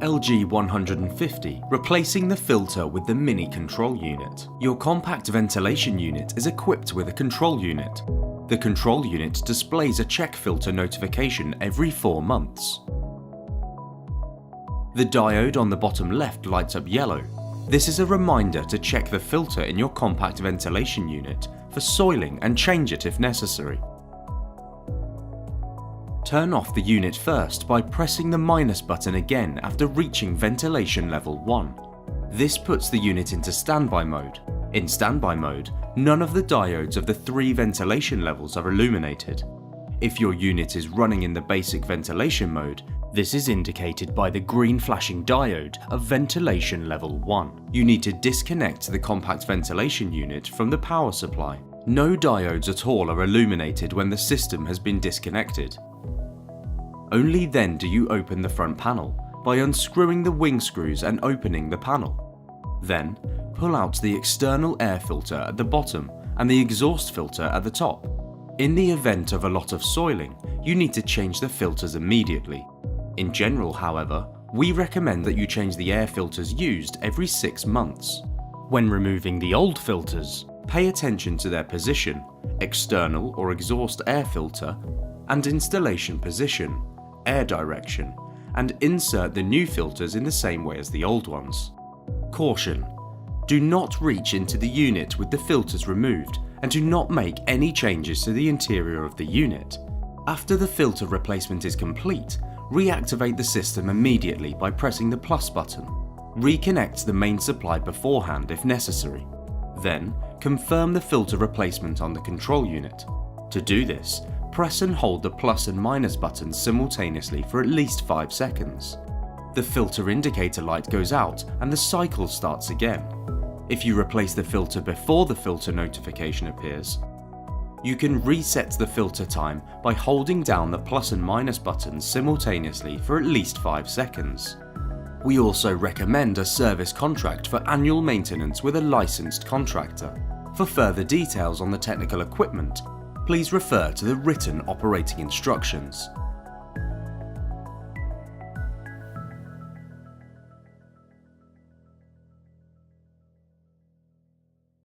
LG150, replacing the filter with the mini control unit. Your compact ventilation unit is equipped with a control unit. The control unit displays a check filter notification every 4 months. The diode on the bottom left lights up yellow. This is a reminder to check the filter in your compact ventilation unit for soiling and change it if necessary. Turn off the unit first by pressing the minus button again after reaching ventilation level 1. This puts the unit into standby mode. In standby mode, none of the diodes of the 3 ventilation levels are illuminated. If your unit is running in the basic ventilation mode, this is indicated by the green flashing diode of ventilation level 1. You need to disconnect the compact ventilation unit from the power supply. No diodes at all are illuminated when the system has been disconnected. Only then do you open the front panel by unscrewing the wing screws and opening the panel. Then, pull out the external air filter at the bottom and the exhaust filter at the top. In the event of a lot of soiling, you need to change the filters immediately. In general, however, we recommend that you change the air filters used every 6 months. When removing the old filters, pay attention to their position, external or exhaust air filter, and installation position, air direction, and insert the new filters in the same way as the old ones. Caution: do not reach into the unit with the filters removed, and do not make any changes to the interior of the unit. After the filter replacement is complete, reactivate the system immediately by pressing the plus button. Reconnect the main supply beforehand if necessary. Then, confirm the filter replacement on the control unit. To do this, press and hold the plus and minus buttons simultaneously for at least 5 seconds. The filter indicator light goes out and the cycle starts again. If you replace the filter before the filter notification appears, you can reset the filter time by holding down the plus and minus buttons simultaneously for at least 5 seconds. We also recommend a service contract for annual maintenance with a licensed contractor. For further details on the technical equipment, please refer to the written operating instructions.